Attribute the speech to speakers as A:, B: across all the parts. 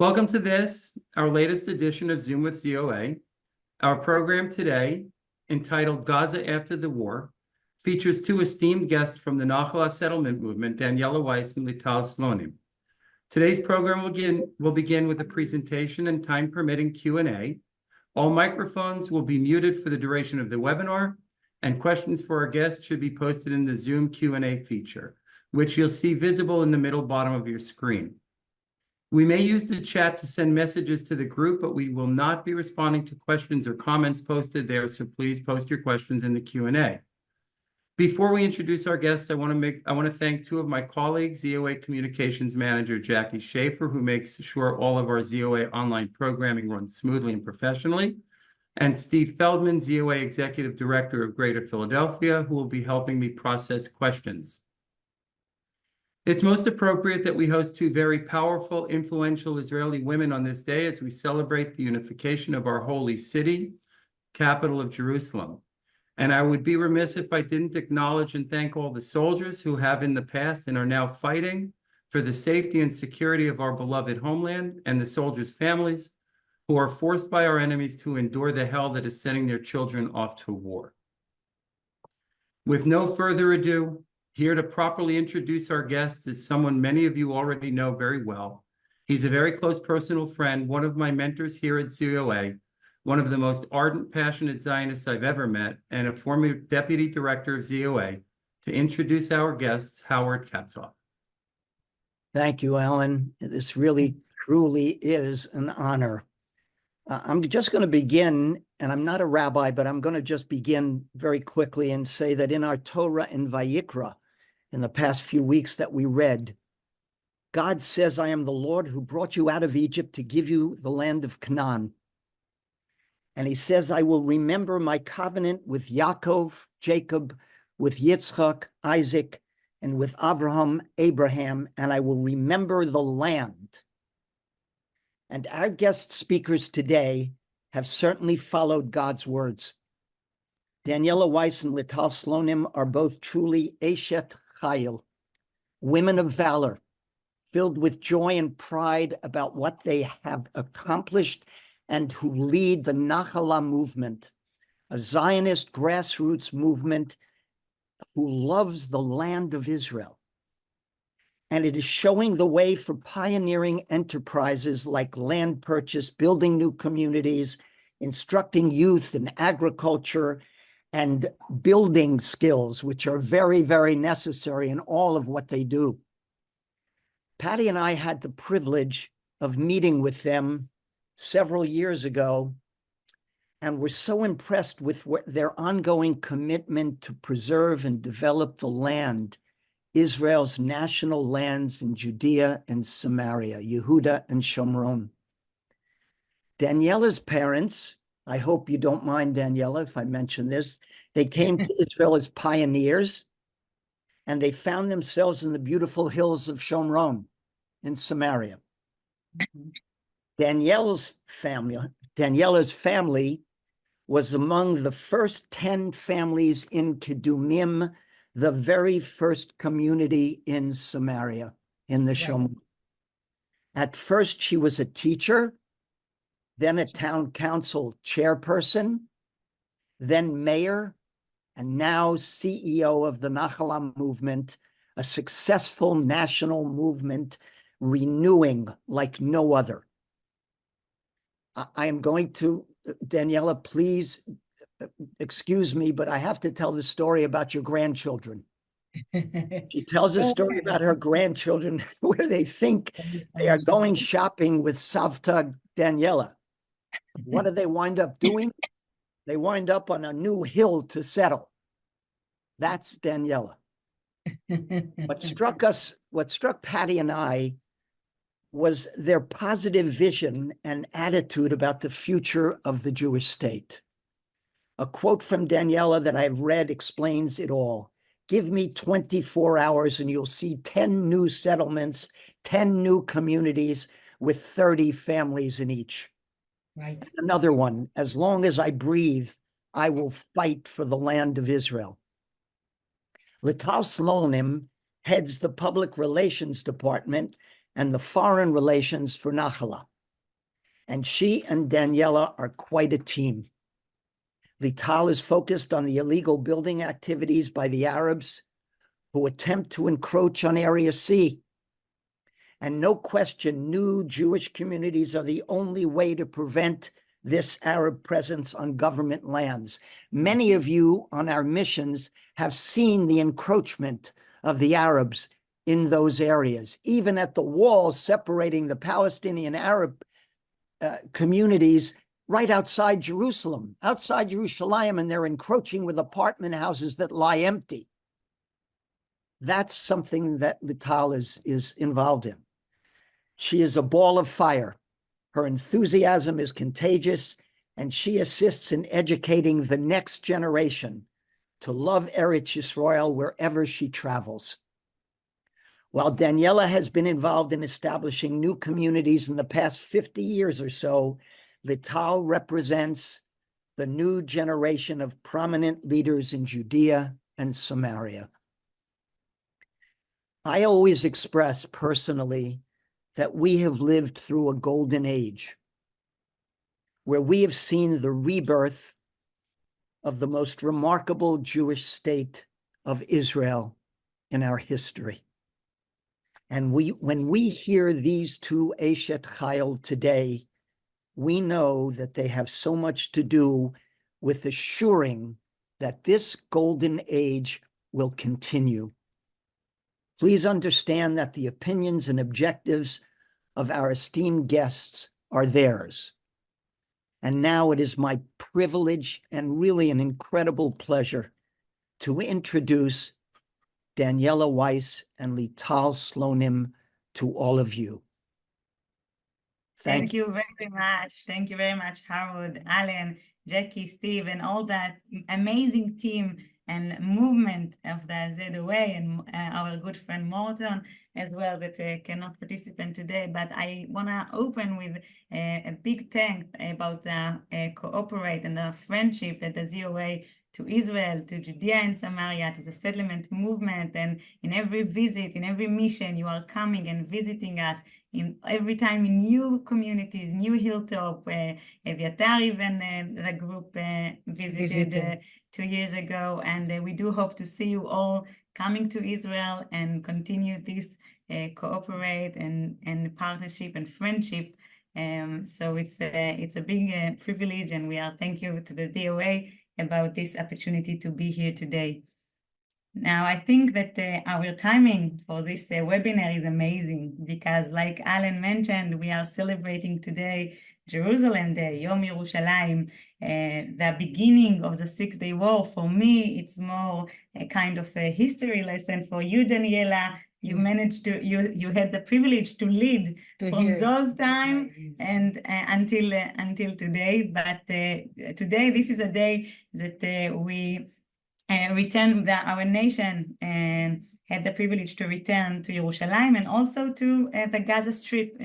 A: Welcome to this, our latest edition of Zoom with ZOA. Our program today, entitled Gaza After the War, features two esteemed guests from the Nachal settlement movement, Daniella Weiss and Lital Slonim. Today's program will begin with a presentation and, time permitting, Q&A. All microphones will be muted for the duration of the webinar, and questions for our guests should be posted in the Zoom Q&A feature, which you'll see visible in the middle bottom of your screen. We may use the chat to send messages to the group, but we will not be responding to questions or comments posted there, so please post your questions in the Q&A. Before we introduce our guests, I want to thank two of my colleagues, ZOA Communications Manager Jackie Schaefer, who makes sure all of our ZOA online programming runs smoothly and professionally, and Steve Feldman, ZOA Executive Director of Greater Philadelphia, who will be helping me process questions. It's most appropriate that we host two very powerful, influential Israeli women on this day as we celebrate the unification of our holy city, capital of Jerusalem. And I would be remiss if I didn't acknowledge and thank all the soldiers who have in the past and are now fighting for the safety and security of our beloved homeland, and the soldiers' families who are forced by our enemies to endure the hell that is sending their children off to war. With no further ado, here to properly introduce our guest is someone many of you already know very well. He's a very close personal friend, one of my mentors here at ZOA, one of the most ardent, passionate Zionists I've ever met, and a former deputy director of ZOA. To introduce our guest, Howard Katzoff.
B: Thank you, Alan. This really, truly is an honor. I'm just going to begin, and I'm not a rabbi, but I'm going to just begin very quickly and say that in our Torah in Vayikra, in the past few weeks that we read, God says, I am the Lord who brought you out of Egypt to give you the land of Canaan. And he says, I will remember my covenant with Yaakov, Jacob, with Yitzchak, Isaac, and with Abraham, and I will remember the land. And our guest speakers today have certainly followed God's words. Daniella Weiss and Lital Slonim are both truly Eshet Chayil, women of valor, filled with joy and pride about what they have accomplished, and who lead the Nachal movement, a Zionist grassroots movement who loves the land of Israel. And it is showing the way for pioneering enterprises like land purchase, building new communities, instructing youth in agriculture, and building skills, which are very, very necessary in all of what they do. Patty and I had the privilege of meeting with them several years ago, and were so impressed with their ongoing commitment to preserve and develop the land, Israel's national lands in Judea and Samaria, Yehuda and Shomron. Daniella's parents, I hope you don't mind, Daniella, if I mention this, they came to Israel as pioneers, and they found themselves in the beautiful hills of Shomron in Samaria. Daniella's family was among the first 10 families in Kedumim, the very first community in Samaria, in the Shomron. At first, she was a teacher, then a town council chairperson, then mayor, and now CEO of the Nachal movement, a successful national movement renewing like no other. I am going to, Daniella, please excuse me, but I have to tell the story about your grandchildren. She tells a story about her grandchildren where they think they are going shopping with Savta Daniella. What do they wind up doing? They wind up on a new hill to settle. That's Daniella. What struck Patty and I was their positive vision and attitude about the future of the Jewish state. A quote from Daniella that I've read explains it all. Give me 24 hours and you'll see 10 new settlements, 10 new communities with 30 families in each. Right. Another one, as long as I breathe, I will fight for the land of Israel. Lital Slonim heads the public relations department and the foreign relations for Nachala. And she and Daniella are quite a team. Lital is focused on the illegal building activities by the Arabs who attempt to encroach on Area C. And no question, new Jewish communities are the only way to prevent this Arab presence on government lands. Many of you on our missions have seen the encroachment of the Arabs in those areas, even at the walls separating the Palestinian Arab communities right outside Jerusalem, and they're encroaching with apartment houses that lie empty. That's something that Lital is involved in. She is a ball of fire. Her enthusiasm is contagious, and she assists in educating the next generation to love Eretz Yisrael wherever she travels. While Daniella has been involved in establishing new communities in the past 50 years or so, Lital represents the new generation of prominent leaders in Judea and Samaria. I always express personally that we have lived through a golden age where we have seen the rebirth of the most remarkable Jewish state of Israel in our history. And when we hear these two Eshet Chayil today, we know that they have so much to do with assuring that this golden age will continue. Please understand that the opinions and objectives of our esteemed guests are theirs. And now it is my privilege and really an incredible pleasure to introduce Daniella Weiss and Lital Slonim to all of you.
C: Thank you very much. Thank you very much, Harold, Alan, Jackie, Steve, and all that amazing team and movement of the ZOA and our good friend Morton as well that cannot participate today. But I want to open with a big thank about the cooperate and the friendship that the ZOA to Israel, to Judea and Samaria, to the settlement movement, and in every visit, in every mission, you are coming and visiting us in every time in new communities, new Hilltop, Eviatar even the group visited 2 years ago, and we do hope to see you all coming to Israel and continue this cooperate and partnership and friendship. So it's a big privilege, and we are thank you to the DOA about this opportunity to be here today. Now, I think that our timing for this webinar is amazing because, like Alan mentioned, we are celebrating today Jerusalem Day, Yom Yerushalayim, the beginning of the Six-Day War. For me, it's more a kind of a history lesson. For you, Daniella, you managed to, you had the privilege to lead from those time and until today. But today, this is a day that we our nation had the privilege to return to Yerushalayim and also to the Gaza Strip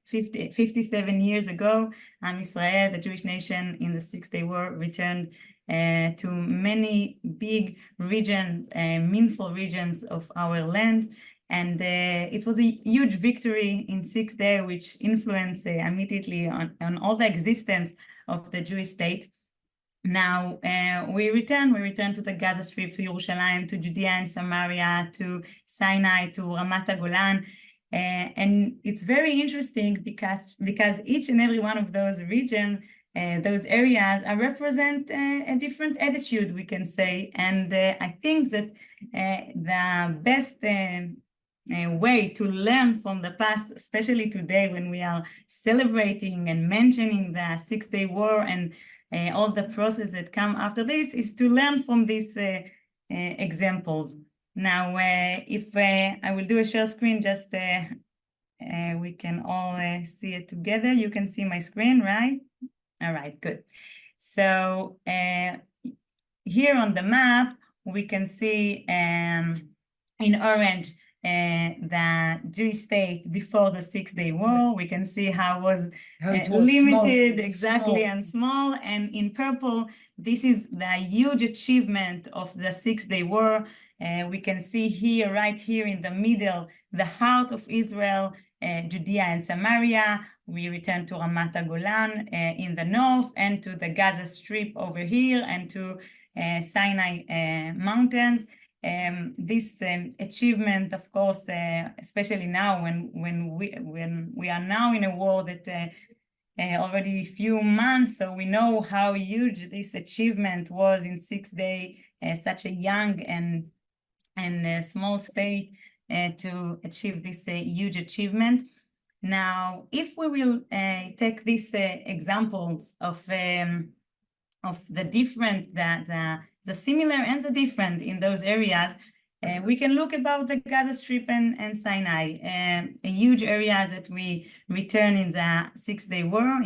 C: 57 years ago. Am Israel, the Jewish nation in the Six-Day War, returned to many big regions, meaningful regions of our land. And it was a huge victory in 6 days, which influenced immediately on all the existence of the Jewish state. Now we return to the Gaza Strip, to Yerushalayim, to Judea and Samaria, to Sinai, to Ramat HaGolan. And it's very interesting because each and every one of those regions, those areas represent a different attitude, we can say. And I think that the best way to learn from the past, especially today when we are celebrating and mentioning the Six-Day War and all the process that come after this, is to learn from these examples. Now, if I will do a share screen, just we can all see it together. You can see my screen, right? All right, good. So here on the map, we can see in orange the Jewish state before the Six-Day War. We can see how it was limited, small. And small. And in purple, this is the huge achievement of the Six-Day War. We can see here, right here in the middle, the heart of Israel, Judea and Samaria. We returned to Ramat HaGolan in the north, and to the Gaza Strip over here, and to Sinai Mountains. This achievement, of course, especially now when we are now in a war that already a few months, so we know how huge this achievement was in 6 days, such a young and small state to achieve this huge achievement. Now, if we will take these examples of the different, the similar and the different in those areas, we can look about the Gaza Strip and Sinai, a huge area that we returned in the 6-day war.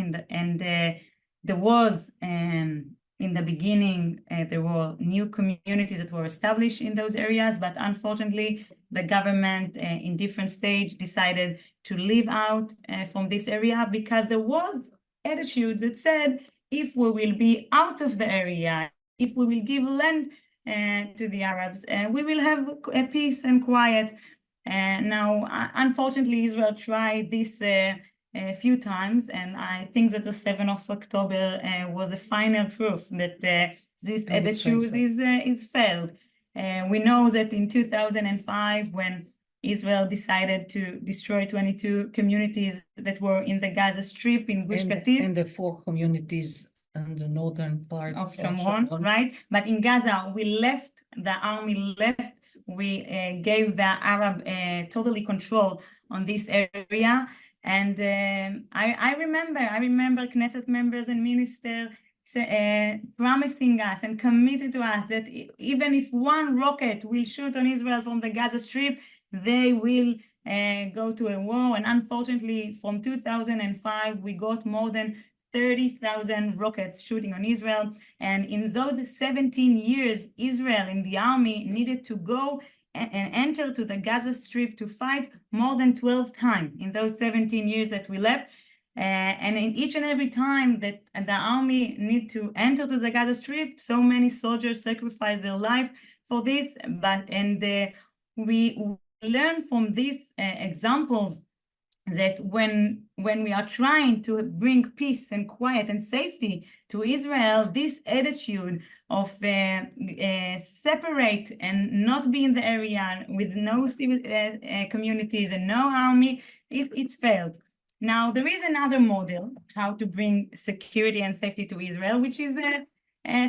C: There was, in the beginning, there were new communities that were established in those areas, but unfortunately, the government in different stage decided to leave out from this area, because there was attitudes that said, if we will be out of the area, if we will give land to the Arabs, we will have a peace and quiet. Now, unfortunately, Israel tried this a few times, and I think that the 7th of October was a final proof that this attitude is failed. We know that in 2005, when Israel decided to destroy 22 communities that were in the Gaza Strip in Gush Katif.
D: And the 4 communities in the northern part
C: of Shomron, right? But in Gaza, the army left. We gave the Arab totally control on this area. And I remember Knesset members and ministers promising us and committed to us that even if one rocket will shoot on Israel from the Gaza Strip, they will go to a war. And unfortunately, from 2005, we got more than 30,000 rockets shooting on Israel. And in those 17 years, Israel in the army needed to go and enter to the Gaza Strip to fight more than 12 times in those 17 years that we left. And in each and every time that the army need to enter to the Gaza Strip, so many soldiers sacrifice their life for this. We learn from these examples that when we are trying to bring peace and quiet and safety to Israel, this attitude of separate and not be in the area with no civil communities and no army, it's failed. Now, there is another model how to bring security and safety to Israel, which is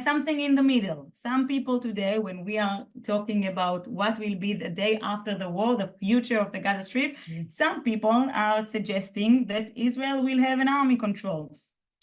C: something in the middle. Some people today, when we are talking about what will be the day after the war, the future of the Gaza Strip, some people are suggesting that Israel will have an army control,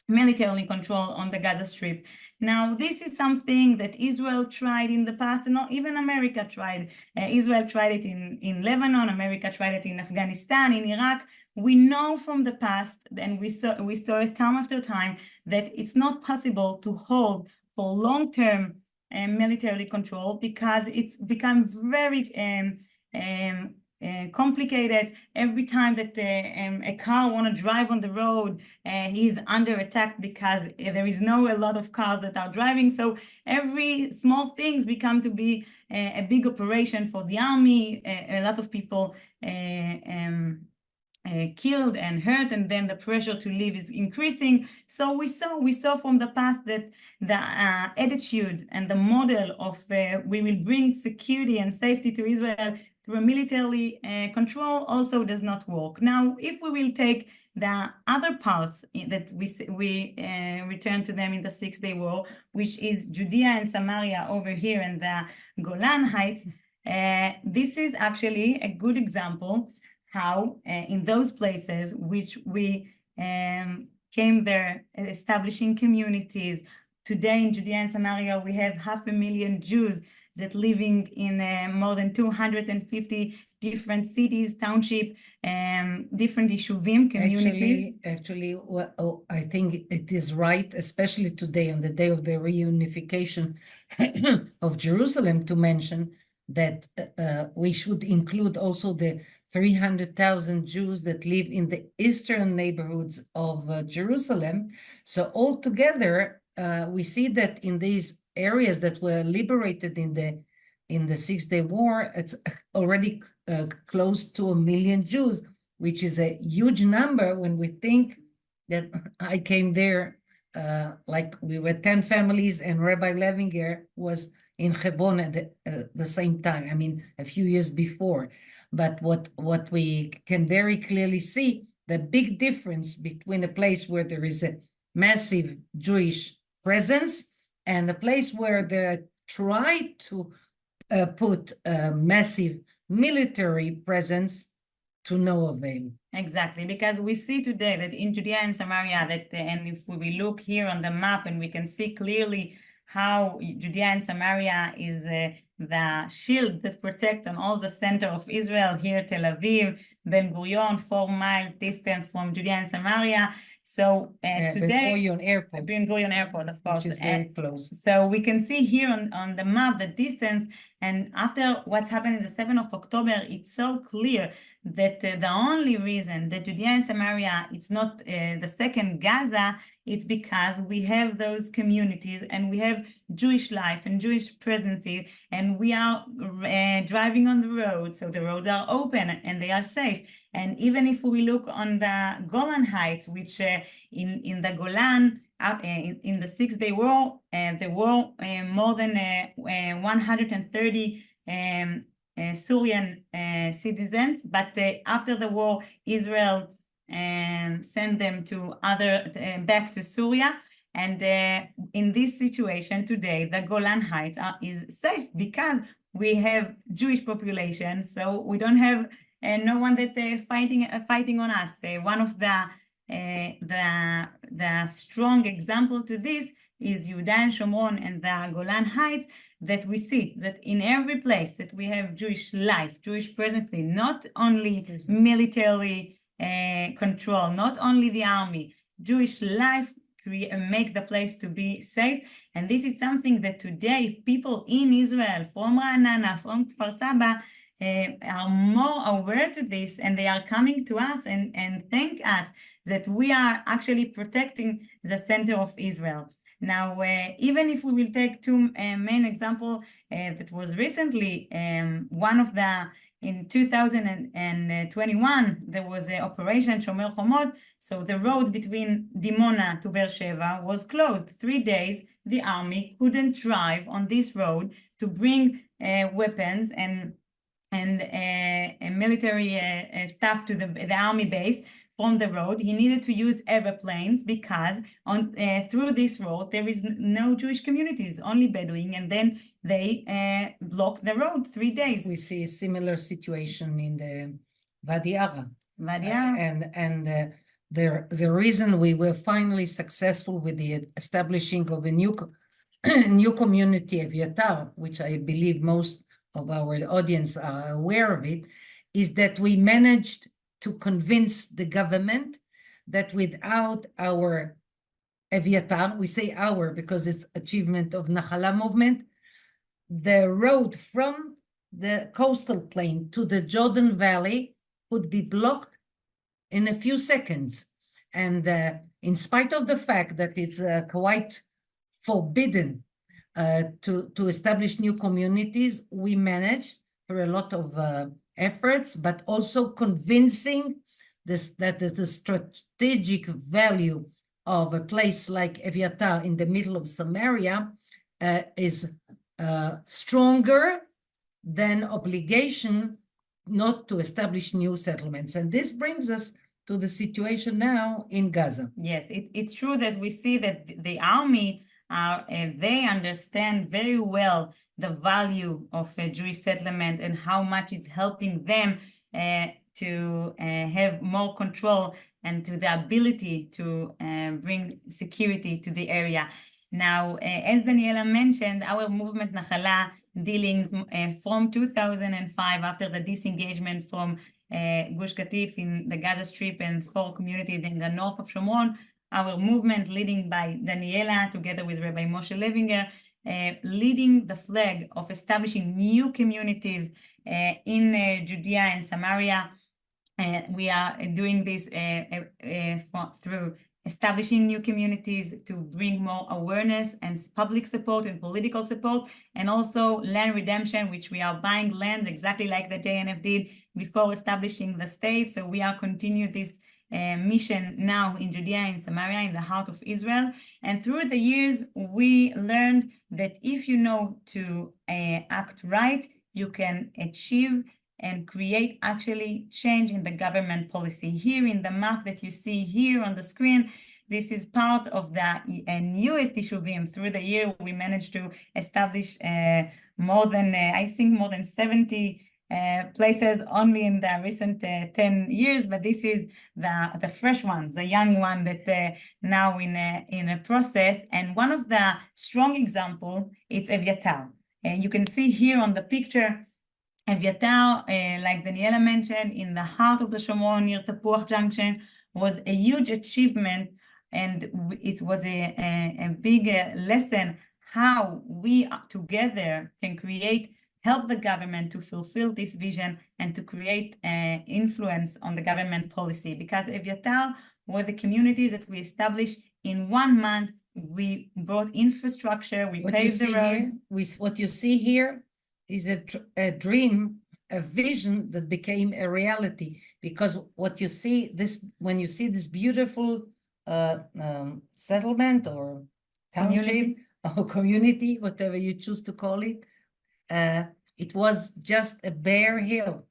C: military control on the Gaza Strip. Now, this is something that Israel tried in the past, and not even America tried. Israel tried it in Lebanon, America tried it in Afghanistan, in Iraq. We know from the past, and we saw it time after time, that it's not possible to hold for long-term military control, because it's become very complicated. Every time that a car want to drive on the road, he's under attack because there is a lot of cars that are driving. So every small things become to be a big operation for the army. A lot of people killed and hurt, and then the pressure to leave is increasing. So we saw from the past that the attitude and the model of we will bring security and safety to Israel through military control also does not work. Now, if we will take the other parts that we return to them in the 6-day war, which is Judea and Samaria over here and the Golan Heights, this is actually a good example how in those places which we came there establishing communities. Today in Judea and Samaria, we have 500,000 Jews that living in more than 250 different cities, township, different yeshuvim, communities.
D: Actually, well, I think it is right, especially today on the day of the reunification of Jerusalem, to mention that we should include also the 300,000 Jews that live in the eastern neighborhoods of Jerusalem. So altogether, we see that in these areas that were liberated in the 6-day war, it's already close to 1 million Jews, which is a huge number when we think that I came there, like we were 10 families, and Rabbi Levinger was in Hebron at the same time, I mean, a few years before. But what we can very clearly see, the big difference between a place where there is a massive Jewish presence and a place where they try to put a massive military presence to no avail.
C: Exactly, because we see today that in Judea and Samaria, and if we look here on the map, and we can see clearly how Judea and Samaria is the shield that protects on all the center of Israel, here Tel Aviv, Ben Gurion, 4 miles distance from Judea and Samaria. So today,
D: Ben Gurion Airport.
C: Ben Gurion Airport, of course.
D: Which is very close.
C: So we can see here on the map the distance, and after what's happened in the 7th of October, it's so clear that the only reason that Judea and Samaria, it's not the second Gaza, it's because we have those communities and we have Jewish life and Jewish presence, and we are driving on the road, so the roads are open and they are safe. And even if we look on the Golan Heights, which in the Golan, in the 6-day war, there were more than 130 Syrian citizens, but after the war, Israel sent them to back to Syria. And in this situation today, the Golan Heights is safe because we have Jewish population, so we don't have no one that fighting on us. One of the strong example to this is Yehuda and Shomron and the Golan Heights, that we see that in every place that we have Jewish life, Jewish presence, not only military control, not only the army, Jewish life make the place to be safe. And this is something that today people in Israel, from Ra'anana, from Kfar Saba, are more aware to this, and they are coming to us and thank us that we are actually protecting the center of Israel. Now, even if we will take two main examples that was recently, one of the, in 2021, there was an Operation Shomer Chomot, so the road between Dimona to Beersheba was closed. 3 days, the army couldn't drive on this road to bring weapons and military stuff to the army base from the road. He needed to use airplanes because through this road there is no Jewish communities, only Bedouin, and then they blocked the road 3 days.
D: We see a similar situation in the Wadi Ara.
C: Wadi Ara.
D: And the reason we were finally successful with the establishing of a new community, Eviatar, which I believe most of our audience are aware of it, is that we managed to convince the government that without our Eviatar, we say our because it's achievement of Nahala movement, the road from the coastal plain to the Jordan Valley would be blocked in a few seconds. And in spite of the fact that it's quite forbidden to establish new communities, we managed through a lot of efforts, but also convincing that the strategic value of a place like Eviatar in the middle of Samaria is stronger than obligation not to establish new settlements. And this brings us to the situation now in Gaza.
C: Yes, it's true that we see that the army they understand very well the value of a Jewish settlement and how much it's helping them to have more control and to the ability to bring security to the area. Now, as Daniella mentioned, our movement Nahala dealings from 2005, after the disengagement from Gush Katif in the Gaza Strip and 4 communities in the north of Shomron, our movement leading by Daniella together with Rabbi Moshe Levinger, leading the flag of establishing new communities in Judea and Samaria. We are doing this through establishing new communities to bring more awareness and public support and political support, and also land redemption, which we are buying land exactly like the JNF did before establishing the state. So we are continuing this mission now in Judea and Samaria, in the heart of Israel. And through the years, we learned that if you know to act right, you can achieve and create actually change in the government policy. Here in the map that you see here on the screen, this is part of the newest Yishuvim. Through the year, we managed to establish more than, I think, more than 70 places only in the recent 10 years, but this is the fresh ones, the young one that now in a process. And one of the strong example, it's Evyatar. And you can see here on the picture, Evyatar, like Daniella mentioned, in the heart of the Shomron near Tapuach Junction, was a huge achievement, and it was a big lesson how we together can help the government to fulfill this vision and to create influence on the government policy. Because Evyatar were the communities that we established in 1 month. We brought infrastructure, we paved the road.
D: What you see here is a dream, a vision that became a reality. Because what you see, when you see this beautiful settlement or township or community, whatever you choose to call it, it was just a bare hill,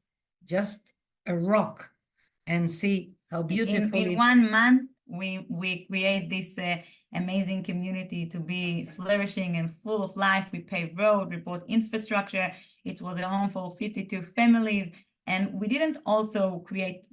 D: just a rock. And see how beautiful.
C: In 1 month, we create this amazing community to be flourishing and full of life. We paved road, we brought infrastructure. It was a home for 52 families. And we didn't also create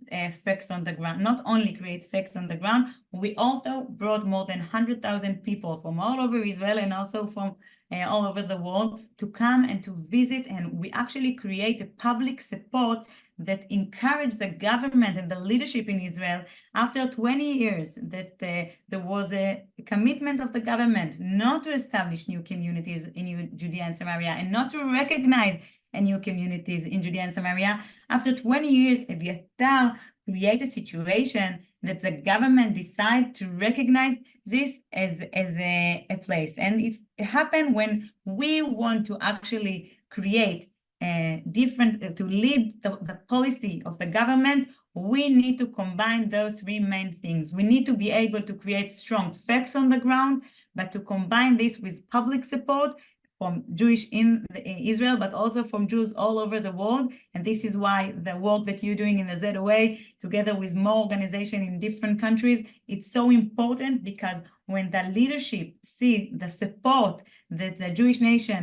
C: facts on the ground, not only create facts on the ground, we also brought more than 100,000 people from all over Israel and also from all over the world to come and to visit. And we actually create a public support that encouraged the government and the leadership in Israel after 20 years that there was a commitment of the government not to establish new communities in Judea and Samaria and not to recognize new communities in Judea and Samaria. After 20 years, Evyatar created a situation that the government decided to recognize this as a place. And it happened when we want to actually create to lead the policy of the government, we need to combine those 3 main things. We need to be able to create strong facts on the ground, but to combine this with public support from Jewish in Israel, but also from Jews all over the world. And this is why the work that you're doing in the ZOA, together with more organizations in different countries, it's so important, because when the leadership see the support that the Jewish nation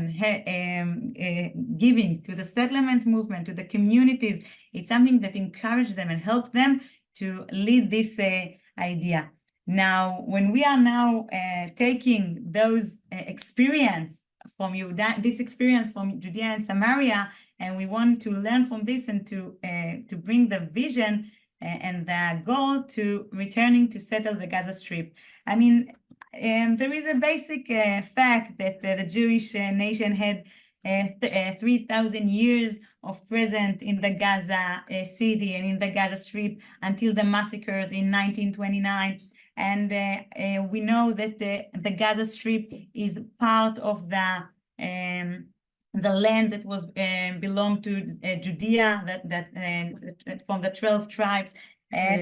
C: giving to the settlement movement, to the communities, it's something that encourages them and helps them to lead this idea. Now, when we are now taking those experience from this experience from Judea and Samaria, and we want to learn from this and to bring the vision and the goal to returning to settle the Gaza Strip. I mean, there is a basic fact that the Jewish nation had 3,000 years of presence in the Gaza city and in the Gaza Strip until the massacres in 1929. And we know that the Gaza Strip is part of the land that was belonged to Judea, that from the 12 tribes.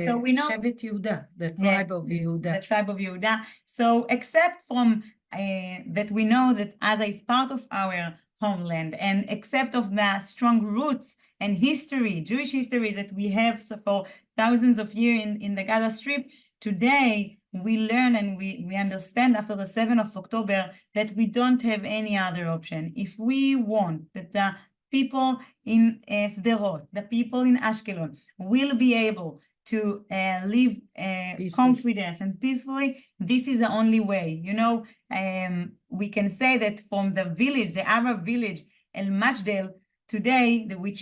C: So we know
D: Shevet Yehuda, the tribe of Yehuda.
C: The tribe of Yehuda. So except from that, we know that Gaza is part of our homeland, and except of the strong roots and history, Jewish history that we have for thousands of years in the Gaza Strip, today we learn and we understand after the 7th of October that we don't have any other option. If we want that the people in Sderot, the people in Ashkelon will be able to live confidence and peacefully, this is the only way. You know, we can say that from the village, the Arab village, El Majdel, today, which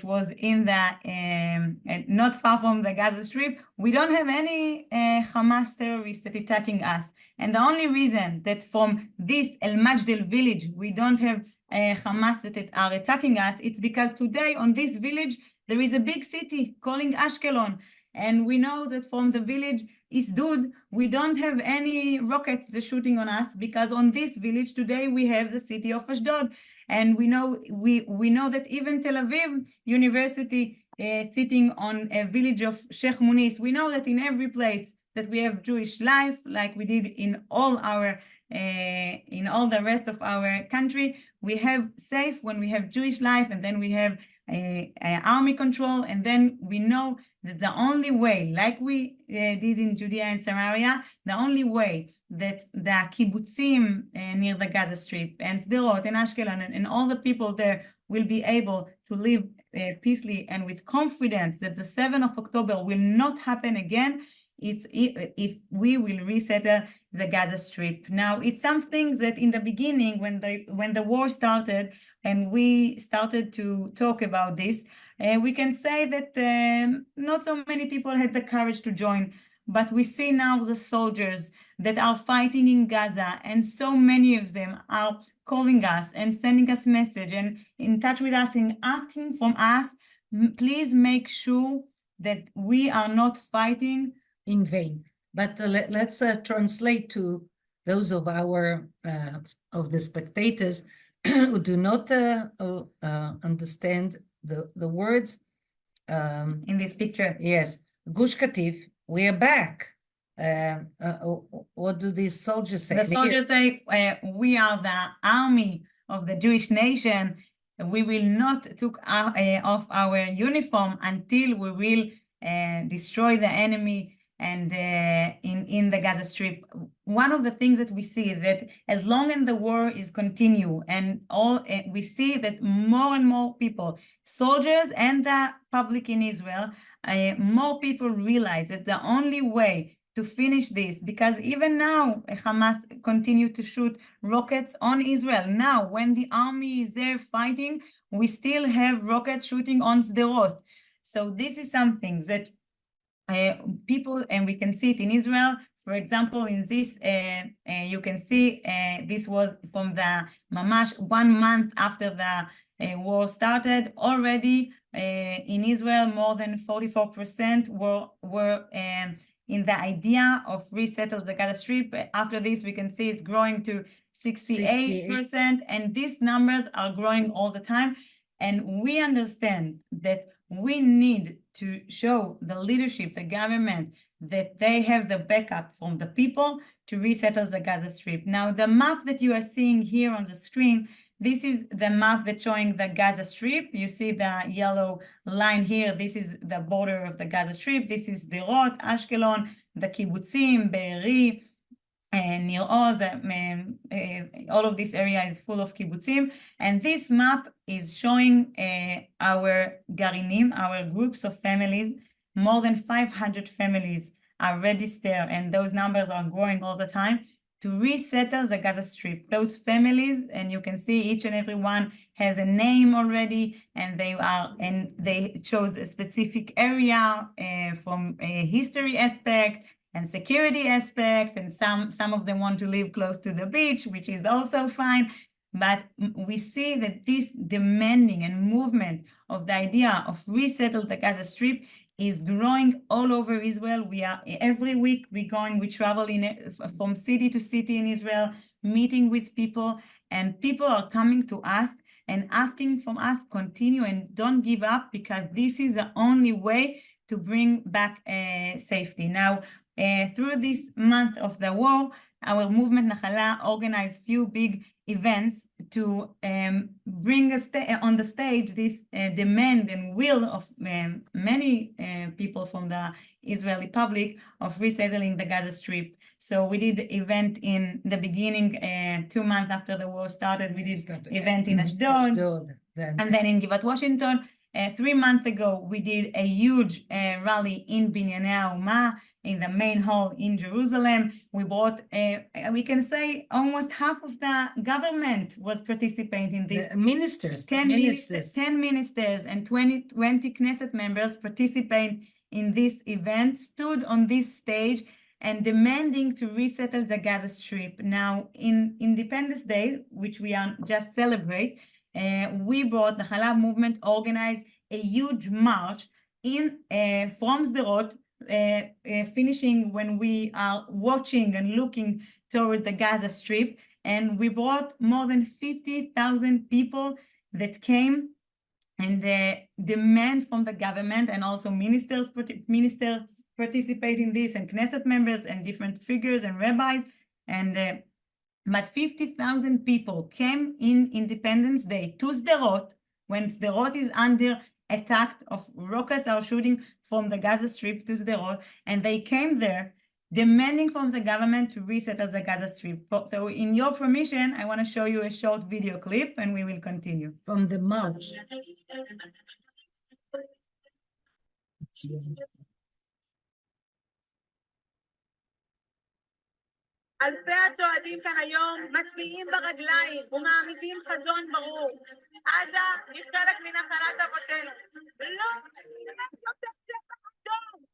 C: was in the not far from the Gaza Strip, we don't have any Hamas terrorists that attacking us. And the only reason that from this El Majdel village we don't have Hamas that are attacking us, it's because today on this village there is a big city calling Ashkelon. And we know that from the village Isdud, we don't have any rockets shooting on us, because on this village today we have the city of Ashdod. And we know that even Tel Aviv University sitting on a village of Sheikh Munis, we know that in every place that we have Jewish life, like we did in all the rest of our country, we have safe when we have Jewish life, and then we have army control, and then we know that the only way, like we did in Judea and Samaria, the only way that the kibbutzim near the Gaza Strip and Sderot and Ashkelon and all the people there will be able to live peacefully and with confidence that the 7th of October will not happen again, it's if we will resettle the Gaza Strip. Now, it's something that in the beginning, when the war started and we started to talk about this, we can say that not so many people had the courage to join, but we see now the soldiers that are fighting in Gaza, and so many of them are calling us and sending us message and in touch with us and asking from us, please make sure that we are not fighting
D: in vain. But let's translate to those of our of the spectators who do not understand the words
C: in this picture.
D: Yes, Gush Katif, we are back. What do these soldiers say?
C: The soldiers say, we are the army of the Jewish nation. We will not take off our uniform until we will destroy the enemy and in the Gaza Strip. One of the things that we see that as long as the war is continue, and we see that more and more people, soldiers and the public in Israel, more people realize that the only way to finish this, because even now Hamas continue to shoot rockets on Israel. Now, when the army is there fighting, we still have rockets shooting on Sderot. So this is something that people, and we can see it in Israel. For example, in this, you can see this was from the Mamash 1 month after the war started. Already in Israel, more than 44% were in the idea of resettle the Gaza Strip. After this, we can see it's growing to 68%, and these numbers are growing all the time. And we understand that we need to show the leadership, the government, that they have the backup from the people to resettle the Gaza Strip. Now, the map that you are seeing here on the screen, this is the map that's showing the Gaza Strip. You see the yellow line here. This is the border of the Gaza Strip. This is Sderot, Ashkelon, the kibbutzim, Be'eri, and Nir Oz, all of this area is full of kibbutzim. And this map is showing our garinim, our groups of families. More than 500 families are registered, and those numbers are growing all the time, to resettle the Gaza Strip. Those families, and you can see each and every one has a name already, and they chose a specific area from a history aspect and security aspect, and some of them want to live close to the beach, which is also fine. But we see that this demanding and movement of the idea of resettle the Gaza Strip is growing all over Israel. We are every week we travel from city to city in Israel, meeting with people, and people are coming to us and asking from us, continue and don't give up, because this is the only way to bring back safety. Now, through this month of the war, our movement Nachala organized few big events to bring on the stage this demand and will of many people from the Israeli public of resettling the Gaza Strip. So we did event in the beginning, 2 months after the war started. We did event in Ashdod, and then in Givat Washington. 3 months ago, we did a huge rally in Binyanei Ha'uma, in the main hall in Jerusalem. We brought, we can say, almost half of the government was participating in this.
D: Ministers,
C: 10 ministers and 20 Knesset members participate in this event, stood on this stage and demanding to resettle the Gaza Strip. Now, in Independence Day, which we are just celebrate, we brought the Halab movement organized a huge march from Sderot finishing when we are watching and looking toward the Gaza Strip, and we brought more than 50,000 people that came, and the demand from the government and also ministers participate in this, and Knesset members and different figures and rabbis, and but 50,000 people came in Independence Day to Sderot, when Sderot is under attack of rockets are shooting from the Gaza Strip to Sderot, and they came there demanding from the government to resettle the Gaza Strip. So in your permission, I want to show you a short video clip and we will continue.
D: From the march.
E: אלפי הצועדים כאן היום מצביעים ברגליים ומעמידים חזון ברור. עזה היא חלק מנחלת אבותינו. לא נלך יותר צבע אדום.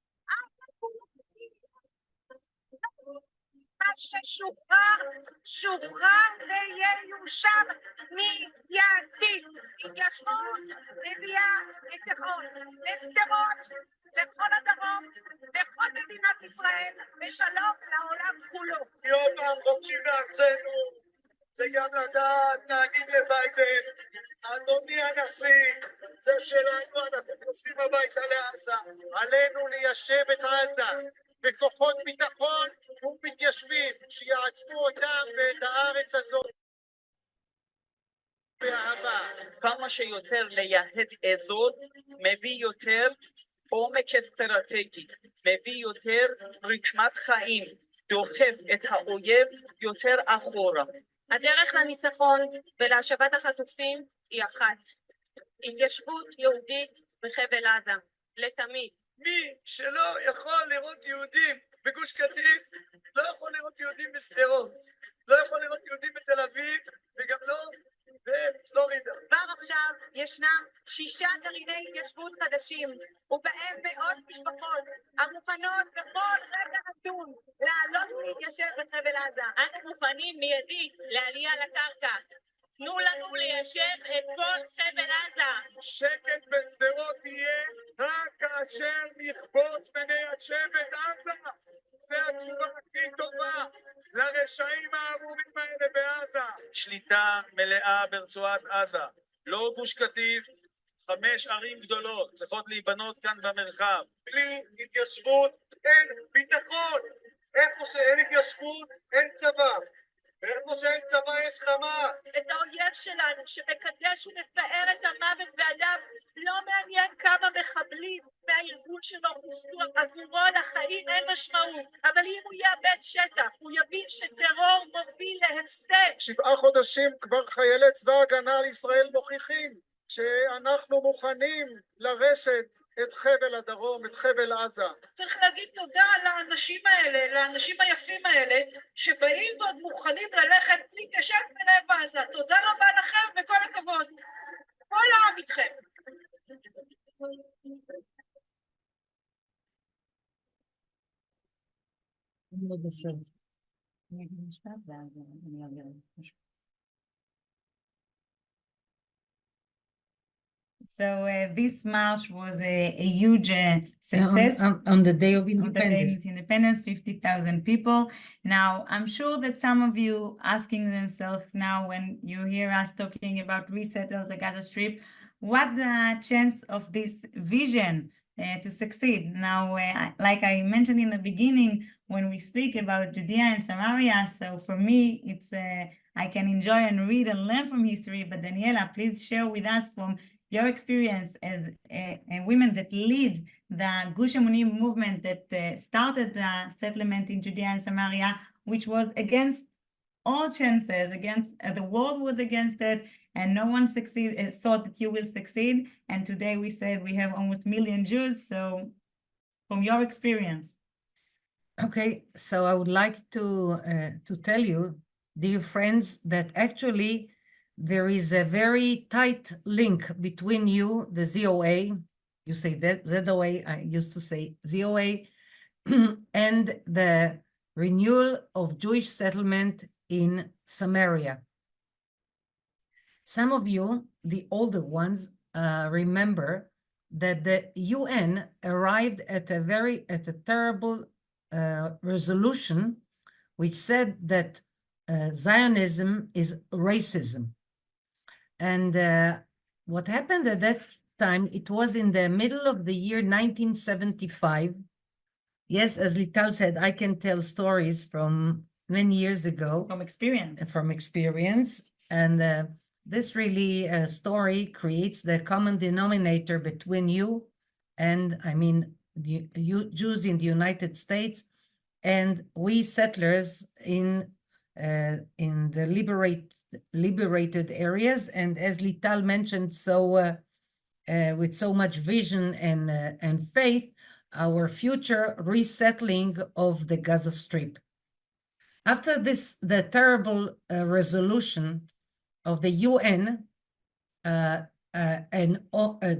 E: מה ששוחרר, שוחרר וייושב מיידית. התיישבות מביאה ביטחון לשדרות, לכל הדרום, לכל מדינת ישראל, ושלום לעולם כולו.
F: להיות עם חופשי בארצנו, זה גם לדעת להגיד לביידן, אדוני הנשיא, זה שלנו, אנחנו חוזרים הביתה לעזה. עלינו ליישב את עזה בכוחות ביטחון ומתיישבים שיעצבו אותם ואת הארץ הזאת באהבה.
G: כמה שיותר לייהד אזור מביא יותר עומק אסטרטגי, מביא יותר רקמת חיים, דוחף את האויב יותר אחורה.
E: הדרך לניצחון ולהשבת החטופים היא אחת. התיישבות יהודית בחבל עזה, לתמיד.
F: מי שלא יכול לראות יהודים בגוש קטיף, לא יכול לראות יהודים בשדרות, לא יכול לראות יהודים בתל אביב, וגם לא בפלורידה.
E: כבר עכשיו ישנם 6 גרעיני התיישבות חדשים, ובהם מאות משפחות המוכנות בכל רגע נתון לעלות ולהתיישב בחבל עזה. אנו מוכנים מיידית לעלייה לקרקע. תנו לנו ליישב את כל חבל עזה.
F: שקט בשדרות יהיה רק כאשר נכבוש וניישב את עזה. זו התשובה הכי טובה לרשעים הארורים האלה בעזה.
G: שליטה מלאה ברצועת עזה, לא גוש קטיף, 5 ערים גדולות צריכות להיבנות כאן במרחב.
F: בלי התיישבות אין ביטחון. איפה שאין התיישבות אין צבא. ואיפה שאין צבא יש חמאס.
E: את האויב שלנו שמקדש ומפאר את המוות והדם, לא מעניין כמה מחבלים מהארגון שלו חוסלו, עבורו לחיים אין משמעות. אבל אם הוא יאבד שטח, הוא יבין שטרור מוביל להפסד.
F: 7 חודשים כבר חיילי צבא ההגנה לישראל מוכיחים שאנחנו מוכנים לרשת את חבל הדרום, את חבל עזה.
H: צריך להגיד תודה לאנשים האלה, לאנשים היפים האלה, שבאים ועוד מוכנים ללכת להתיישב בלב עזה. תודה רבה לכם וכל הכבוד. כל העם איתכם.
C: So this march was a huge success.
D: On the day of
C: On the day
D: independence.
C: of independence, 50,000 people. Now, I'm sure that some of you asking themselves now when you hear us talking about resettle the Gaza Strip, what the chance of this vision to succeed? Now, like I mentioned in the beginning, when we speak about Judea and Samaria, so for me, it's I can enjoy and read and learn from history, but Daniella, please share with us from your experience as a women that lead the Gush Emunim movement that started the settlement in Judea and Samaria, which was against all chances, against the world was against it, and no one thought that you will succeed. And today we said we have almost 1 million Jews. So from your experience.
D: Okay, so I would like to tell you, dear friends, that actually there is a very tight link between you, the ZOA, you say that ZOA, I used to say ZOA, and the renewal of Jewish settlement in Samaria. Some of you, the older ones, remember that the UN arrived at a terrible resolution, which said that Zionism is racism. And what happened at that time, it was in the middle of the year 1975. Yes, as Lital said, I can tell stories from many years ago.
C: From experience.
D: From experience. And this really story creates the common denominator between you and, I mean, you Jews in the United States and we settlers in the liberated areas. And as Lital mentioned, so with so much vision and faith, our future resettling of the Gaza Strip. After this, the terrible resolution of the UN, a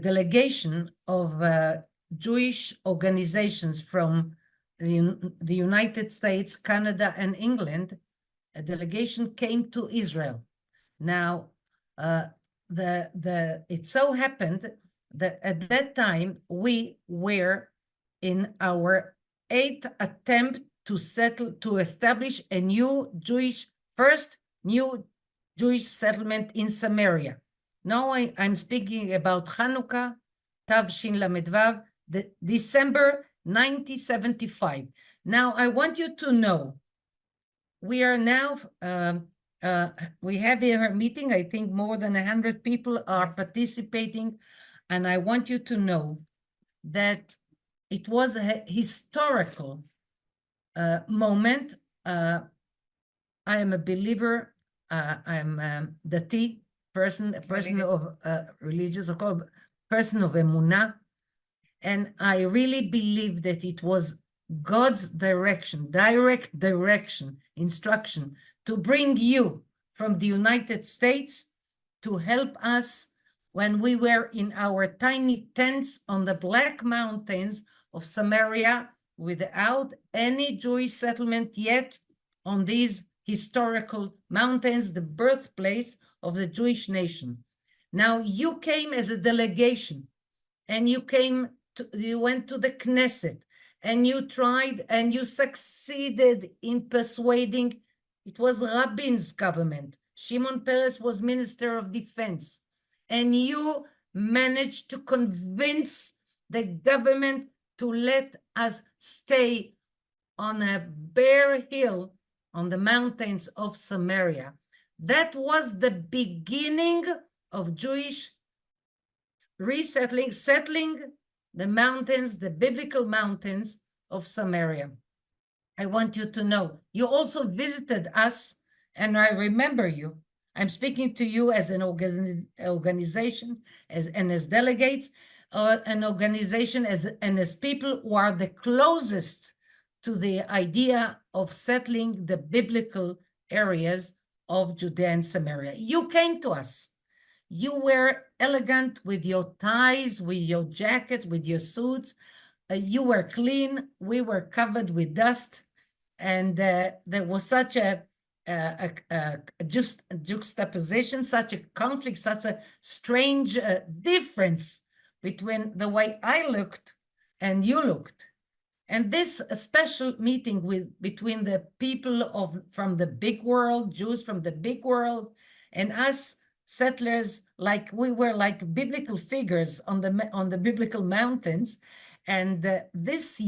D: delegation of Jewish organizations from the United States, Canada, and England, a delegation came to Israel. Now, it so happened that at that time we were in our 8th attempt to establish a first new Jewish settlement in Samaria. Now I'm speaking about Hanukkah, Tavshin Lamedvav, December 1975. Now I want you to know, we are now, we have here a meeting, I think more than 100 people are participating, and I want you to know that it was a historical moment. I am a believer, I'm a dati person, a person of religious, or person of emunah, and I really believe that it was God's direction, direct direction, instruction to bring you from the United States to help us when we were in our tiny tents on the Black Mountains of Samaria without any Jewish settlement yet on these historical mountains, the birthplace of the Jewish nation. Now you came as a delegation and you went to the Knesset and you tried and you succeeded in persuading. It was Rabin's government. Shimon Peres was Minister of Defense. And you managed to convince the government to let us stay on a bare hill on the mountains of Samaria. That was the beginning of Jewish settling the mountains, the biblical mountains of Samaria. I want you to know, you also visited us, and I remember you. I'm speaking to you as an organization, as delegates, an organization and as people who are the closest to the idea of settling the biblical areas of Judea and Samaria. You came to us. You were elegant with your ties, with your jackets, with your suits. You were clean. We were covered with dust. And there was such a juxtaposition, such a conflict, such a strange difference between the way I looked and you looked. And this special meeting between the people from the big world, Jews from the big world, and us settlers, like we were like biblical figures on the biblical mountains, and this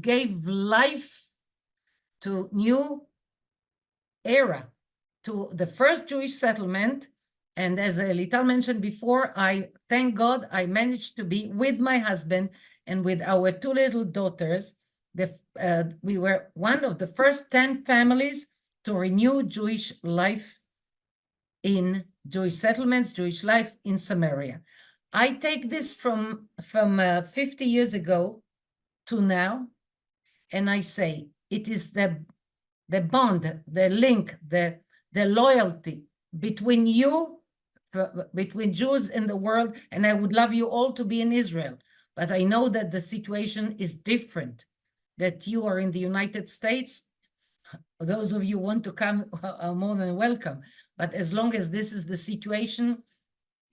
D: gave life to new era, to the first Jewish settlement. And as Lital mentioned before, I thank God I managed to be with my husband and with our two little daughters. We were one of the first 10 families to renew Jewish life in Jewish settlements, Jewish life in Samaria. I take this from 50 years ago to now, and I say it is the bond, the link, the loyalty between you, between Jews in the world, and I would love you all to be in Israel. But I know that the situation is different, that you are in the United States. Those of you who want to come are more than welcome. But as long as this is the situation,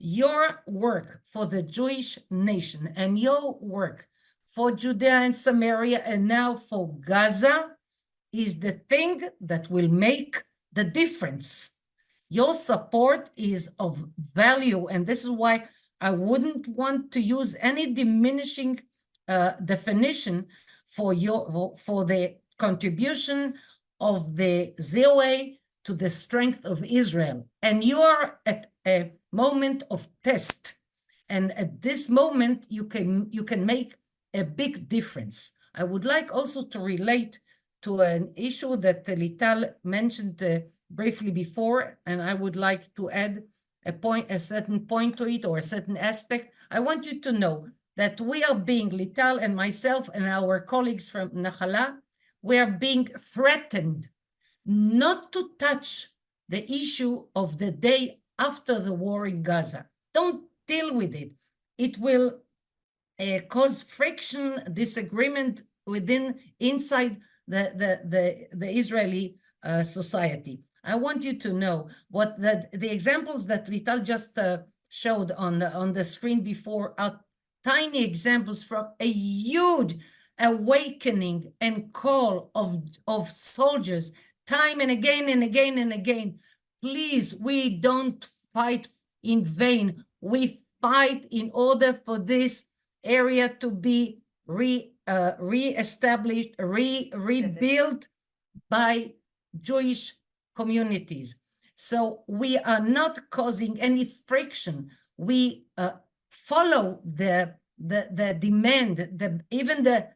D: your work for the Jewish nation and your work for Judea and Samaria and now for Gaza is the thing that will make the difference. Your support is of value, and this is why I wouldn't want to use any diminishing definition for the contribution of the ZOA to the strength of Israel. And you are at a moment of test, and at this moment you can make a big difference. I would like also to relate to an issue that Lital mentioned briefly before, and I would like to add a certain point to it, or a certain aspect. I want you to know that we are being, Lital and myself and our colleagues from Nahala, we are being threatened not to touch the issue of the day after the war in Gaza. Don't deal with it. It will cause friction, disagreement inside the Israeli society. I want you to know what the examples that Lital just showed on the screen before are tiny examples from a huge awakening and call of soldiers time and again and again and again. Please, we don't fight in vain. We fight in order for this area to be reestablished, rebuilt by Jewish communities. So we are not causing any friction. We follow the demand, even the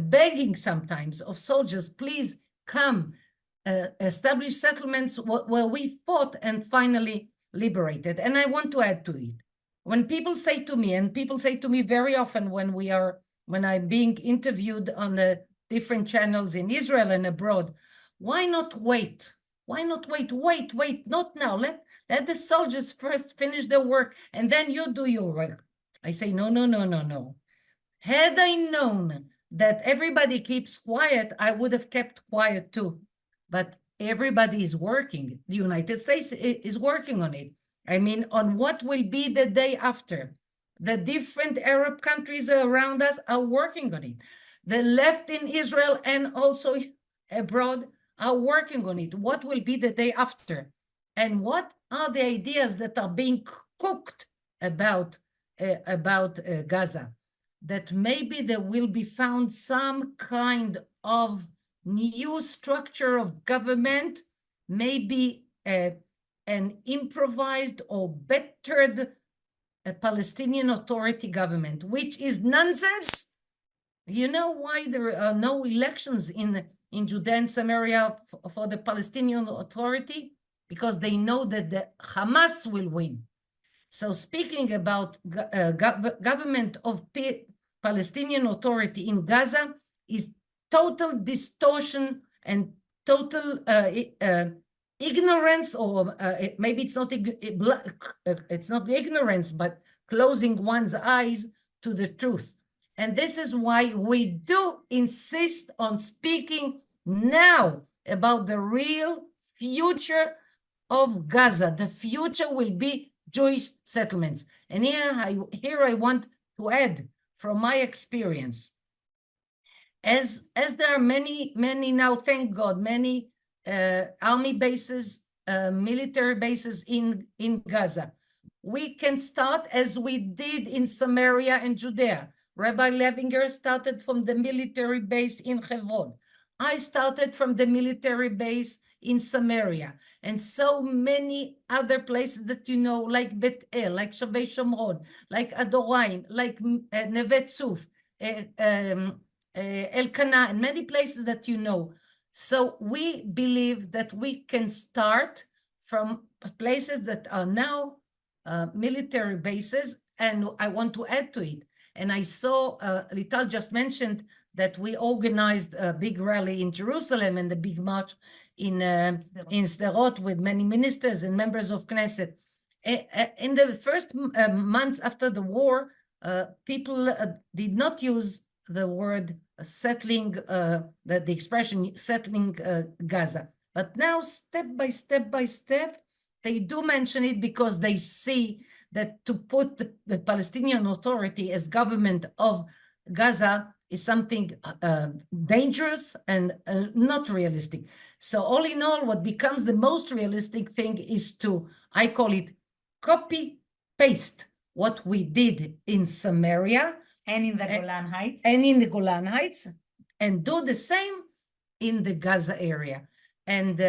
D: begging sometimes of soldiers. Please come, establish settlements where we fought and finally liberated. And I want to add to it. When people say to me, and people say to me very often when I'm being interviewed on the different channels in Israel and abroad, why not wait? Why not wait? Wait, not now. Let the soldiers first finish their work and then you do your work. I say, no. Had I known that everybody keeps quiet, I would have kept quiet too. But everybody is working. The United States is working on it. I mean, on what will be the day after. The different Arab countries around us are working on it. The left in Israel and also abroad are working on it. What will be the day after? And what are the ideas that are being cooked about Gaza? That maybe there will be found some kind of new structure of government, maybe an improvised or bettered Palestinian Authority government, which is nonsense. You know why there are no elections in Judea and Samaria for the Palestinian Authority? Because they know that the Hamas will win. So speaking about government of Palestinian Authority in Gaza is total distortion and total ignorance, or maybe it's not ignorance, but closing one's eyes to the truth. And this is why we do insist on speaking now about the real future of Gaza. The future will be Jewish settlements. And here I want to add from my experience. As there are many now, thank God, many army bases, military bases in Gaza. We can start as we did in Samaria and Judea. Rabbi Levinger started from the military base in Hebron. I started from the military base in Samaria, and so many other places that you know, like Bet El, like Shavei Shomron, like Adoraim, like Neve Tzuf, Elkanah, and many places that you know. So we believe that we can start from places that are now military bases, and I want to add to it. And I saw Lital just mentioned that we organized a big rally in Jerusalem and the big march in Sderot with many ministers and members of Knesset. In the first months after the war, people did not use the word settling, the expression settling Gaza. But now, step by step, They do mention it because they see that to put the Palestinian Authority as government of Gaza is something dangerous and not realistic. So all in all, what becomes the most realistic thing is to, I call it, copy paste what we did in Samaria
C: And in the Golan Heights.
D: and in the Golan Heights, and do the same in the Gaza area. And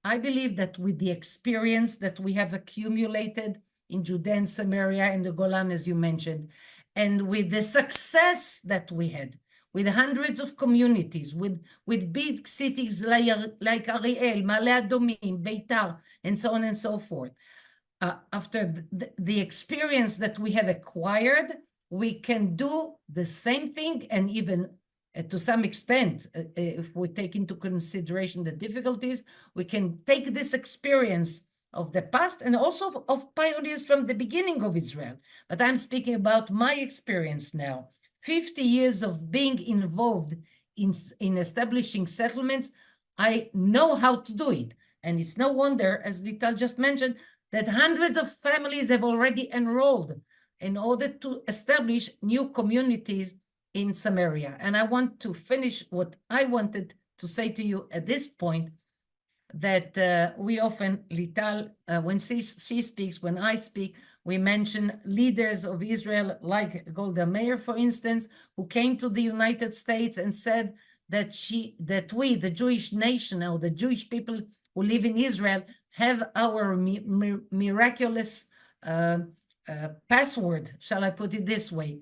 D: I believe that with the experience that we have accumulated in Judea and Samaria and the Golan, as you mentioned, and with the success that we had, with hundreds of communities, with big cities like Ariel, Ma'ale Adumim, Beitar, and so on and so forth. After the experience that we have acquired, we can do the same thing, and even to some extent, if we take into consideration the difficulties, we can take this experience of the past and also of pioneers from the beginning of Israel. But I'm speaking about my experience now. 50 years of being involved in establishing settlements, I know how to do it. And it's no wonder, as Lital just mentioned, that hundreds of families have already enrolled in order to establish new communities in Samaria. And I want to finish what I wanted to say to you at this point, that we often, Lital, when she speaks, when I speak, we mention leaders of Israel like Golda Meir, for instance, who came to the United States and said that we, the Jewish nation, or the Jewish people who live in Israel, have our miraculous password, shall I put it this way.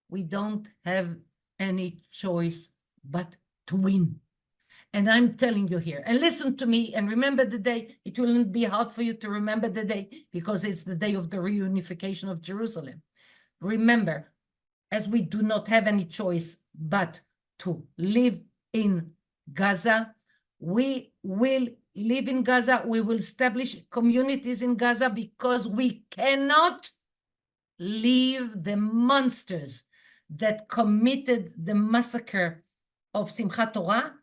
D: We don't have any choice but to win. And I'm telling you here, and listen to me, and remember the day. It will not be hard for you to remember the day, because it's the day of the reunification of Jerusalem. Remember, as we do not have any choice but to live in Gaza, we will live in Gaza. We will establish communities in Gaza, because we cannot leave the monsters that committed the massacre of Simchat Torah,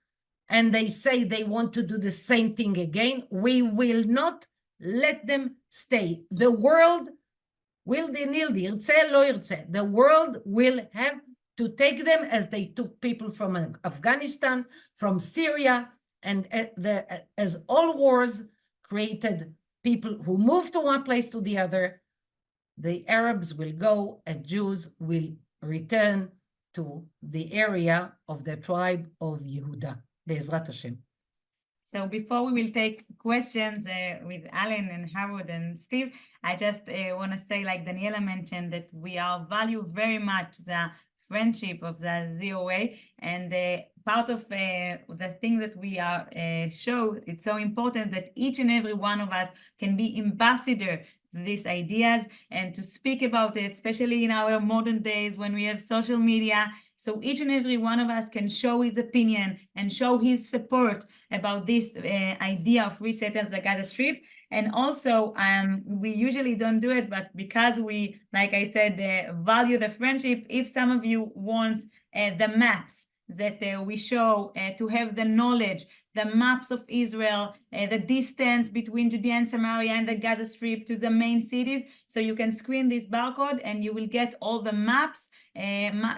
D: and they say they want to do the same thing again. We will not let them stay. The world will, the world will have to take them as they took people from Afghanistan, from Syria, and as all wars created people who moved from one place to the other, the Arabs will go and Jews will return to the area of the tribe of Yehuda. Be'ezrat Hashem.
C: So before we will take questions with Alan and Howard and Steve, I just want to say, like Daniella mentioned, that we value very much the friendship of the ZOA, and part of the thing that we show, it's so important that each and every one of us can be ambassador these ideas and to speak about it, especially in our modern days when we have social media. So each and every one of us can show his opinion and show his support about this idea of resettle the Gaza Strip. And also, we usually don't do it, but because we, like I said, value the friendship, if some of you want the maps that we show to have the knowledge, the maps of Israel, the distance between Judea and Samaria and the Gaza Strip to the main cities. So you can screen this barcode and you will get all the maps,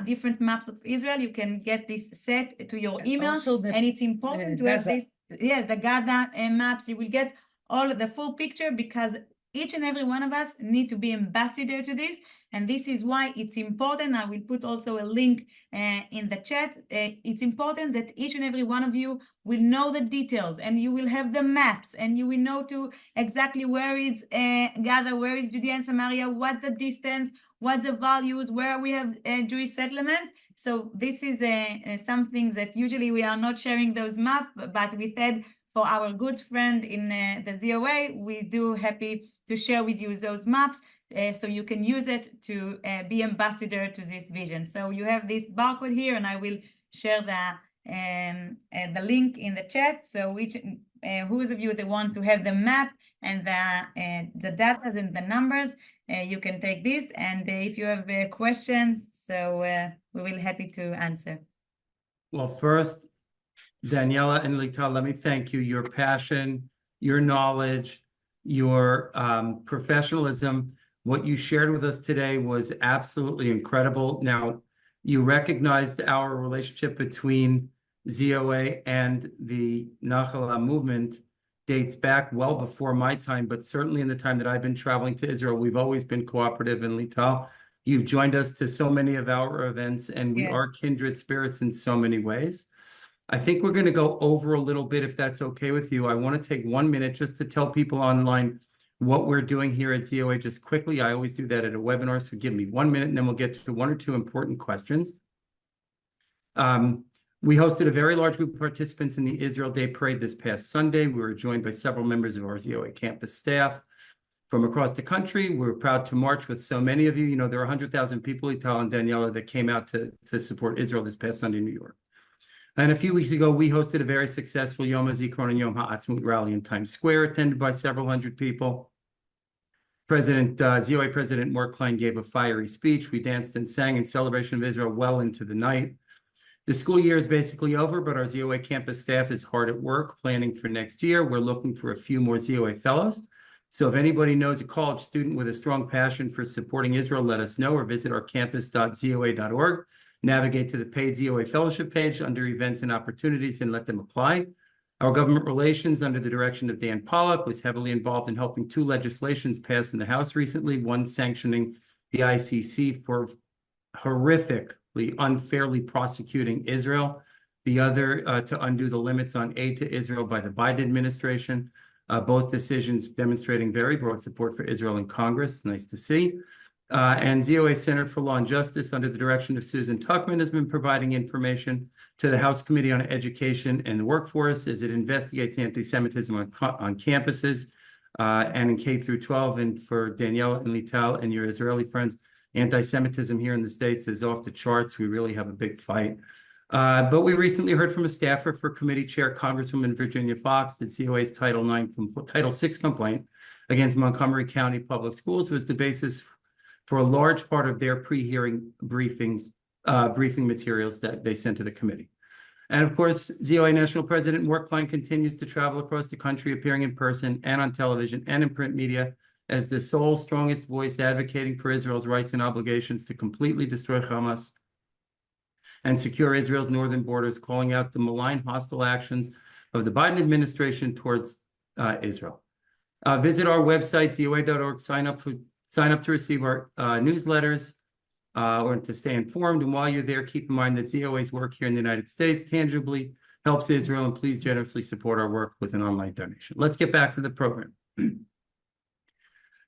C: different maps of Israel. You can get this set to your email. And it's important to have this, the Gaza maps. You will get all the full picture, because each and every one of us need to be ambassador to this. And this is why it's important. I will put also a link in the chat. It's important that each and every one of you will know the details, and you will have the maps, and you will know exactly where is Gaza, where is Judea and Samaria, what the distance, what the values, where we have Jewish settlement. So this is something that usually we are not sharing those maps, but we said, for our good friend in the ZOA, we do happy to share with you those maps so you can use it to be ambassador to this vision. So you have this barcode here, and I will share the link in the chat. So who's of you that want to have the map and the data and the numbers, you can take this. And if you have questions, so we will be happy to answer.
A: Well, first, Daniella and Lital, let me thank you. Your passion, your knowledge, your professionalism. What you shared with us today was absolutely incredible. Now, you recognized our relationship between ZOA and the Nachala movement dates back well before my time, but certainly in the time that I've been traveling to Israel, we've always been cooperative in Lital. You've joined us to so many of our events, and we are kindred spirits in so many ways. I think we're going to go over a little bit, if that's okay with you. I want to take 1 minute just to tell people online what we're doing here at ZOA just quickly. I always do that at a webinar, so give me 1 minute, and then we'll get to 1 or 2 important questions. We hosted a very large group of participants in the Israel Day Parade this past Sunday. We were joined by several members of our ZOA campus staff from across the country. We're proud to march with so many of you. You know, there are 100,000 people, Lital and Daniella, that came out to support Israel this past Sunday in New York. And a few weeks ago, we hosted a very successful Yom HaZikaron and Yom HaAtzmaut rally in Times Square, attended by several hundred people. ZOA President Mark Klein gave a fiery speech. We danced and sang in celebration of Israel well into the night. The school year is basically over, but our ZOA campus staff is hard at work planning for next year. We're looking for a few more ZOA fellows. So if anybody knows a college student with a strong passion for supporting Israel, let us know, or visit our campus.zoa.org. Navigate to the paid ZOA fellowship page under events and opportunities and let them apply. Our government relations, under the direction of Dan Pollock, was heavily involved in helping 2 legislations pass in the House recently, one sanctioning the ICC for horrifically unfairly prosecuting Israel, the other to undo the limits on aid to Israel by the Biden administration. Both decisions demonstrating very broad support for Israel in Congress. Nice to see. And ZOA Center for Law and Justice, under the direction of Susan Tuckman, has been providing information to the House Committee on Education and the Workforce as it investigates anti-Semitism on campuses and in K through 12. And for Daniella and Lital and your Israeli friends, anti-Semitism here in the States is off the charts. We really have a big fight. But we recently heard from a staffer for Committee Chair Congresswoman Virginia Fox that ZOA's Title VI complaint against Montgomery County Public Schools was the basis for a large part of their pre-hearing briefing materials that they sent to the committee. And of course, ZOA National President Mark Klein continues to travel across the country, appearing in person and on television and in print media as the sole strongest voice advocating for Israel's rights and obligations to completely destroy Hamas and secure Israel's northern borders, calling out the malign hostile actions of the Biden administration towards Israel. Visit our website, ZOA.org, sign up to receive our newsletters or to stay informed. And while you're there, keep in mind that ZOA's work here in the United States tangibly helps Israel, and please generously support our work with an online donation. Let's get back to the program.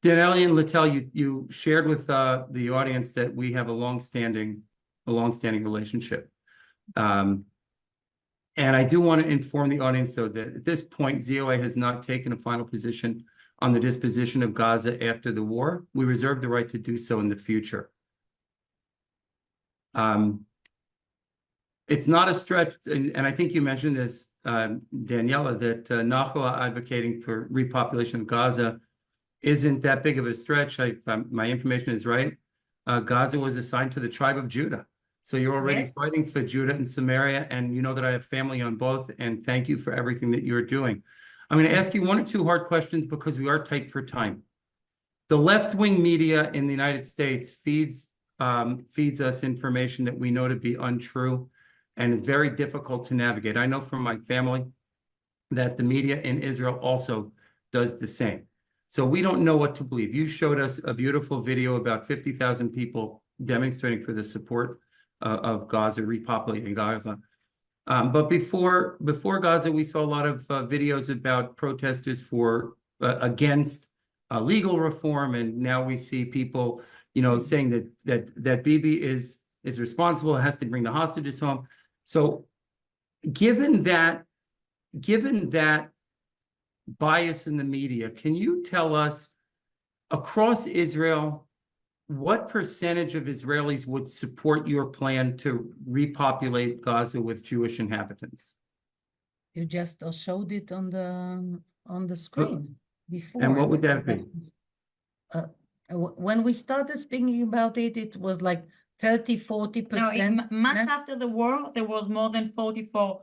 A: Daniella and Lital, you shared with the audience that we have a longstanding relationship. And I do want to inform the audience, though, that at this point, ZOA has not taken a final position on the disposition of Gaza after the war. We reserve the right to do so in the future. It's not a stretch, and I think you mentioned this, Daniella, that Nachala advocating for repopulation of Gaza isn't that big of a stretch. My information is right. Gaza was assigned to the tribe of Judah. So you're already fighting for Judah and Samaria, and you know that I have family on both, and thank you for everything that you're doing. I'm going to ask you 1 or 2 hard questions because we are tight for time. The left-wing media in the United States feeds us information that we know to be untrue and is very difficult to navigate. I know from my family that the media in Israel also does the same. So we don't know what to believe. You showed us a beautiful video about 50,000 people demonstrating for the support of Gaza, repopulating Gaza. But before Gaza, we saw a lot of videos about protesters against legal reform, and now we see people, saying that Bibi is responsible, has to bring the hostages home. So, given that bias in the media, can you tell us across Israel what percentage of Israelis would support your plan to repopulate Gaza with Jewish inhabitants?
D: You just showed it on the screen before.
A: And what would that be?
D: When we started speaking about it, it was like 30-40%.
C: No, months after the war, there was more than 44%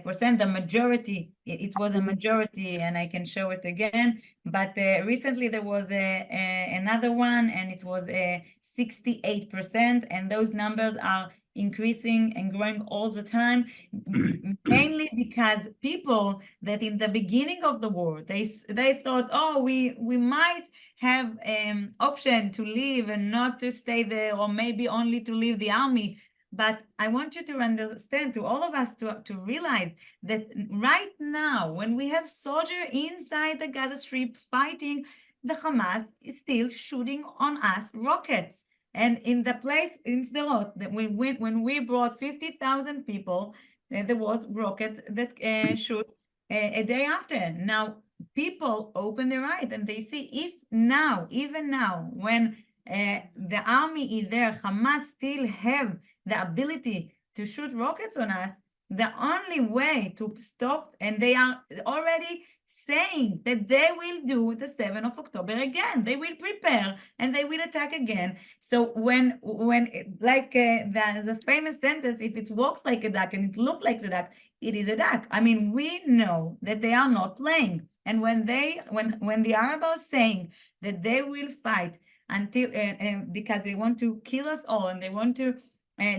C: percent, the majority, it was a majority, and I can show it again. But recently there was another one, and it was 68%, and those numbers are increasing and growing all the time, mainly because people that in the beginning of the war, they thought, oh, we might have option to leave and not to stay there, or maybe only to leave the army. But I want you to understand, to all of us, to realize that right now, when we have soldiers inside the Gaza Strip fighting, the Hamas is still shooting on us rockets. And in the place, in Sderot, when we brought 50,000 people, there was rockets that shoot a day after. Now, people open their eyes and they see, if now, even now, when the army is there, Hamas still have the ability to shoot rockets on us, the only way to stop, and they are already saying that they will do the 7th of October again. They will prepare and they will attack again. So when like the famous sentence, if it walks like a duck and it looks like a duck, it is a duck. I mean, we know that they are not playing. And when the Arabs are saying that they will fight until because they want to kill us all and they want to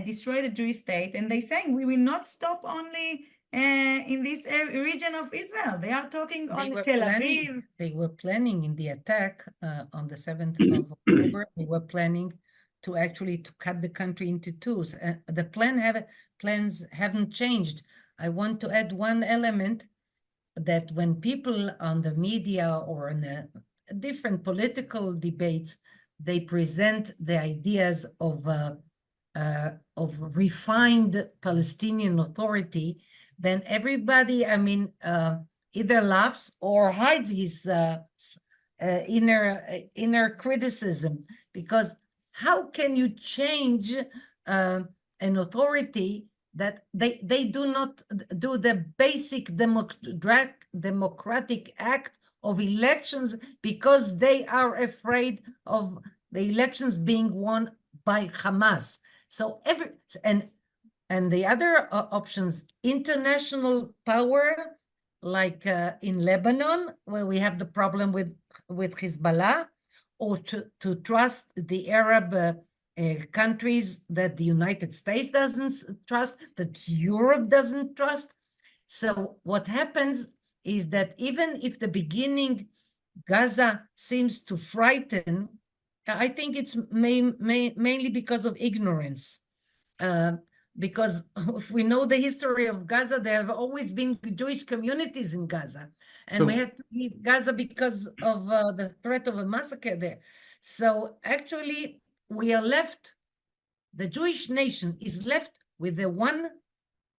C: destroy the Jewish state, and they saying we will not stop only in this region of Israel. They are talking on Tel Aviv.
D: They were planning in the attack on the 7th of October. They were planning to actually to cut the country into two. The plans haven't changed. I want to add one element, that when people on the media or in the different political debates, they present the ideas of refined Palestinian Authority, then everybody, I mean, either laughs or hides his inner criticism, because how can you change an authority that they do not do the basic democratic act of elections because they are afraid of the elections being won by Hamas? So and the other options, international power, like in Lebanon, where we have the problem with Hezbollah, or to trust the Arab countries that the United States doesn't trust, that Europe doesn't trust. So what happens is that even if the beginning Gaza seems to frighten, I think it's mainly because of ignorance. Because if we know the history of Gaza, there have always been Jewish communities in Gaza. And we have to leave Gaza because of the threat of a massacre there. So actually, we are left, the Jewish nation is left with the one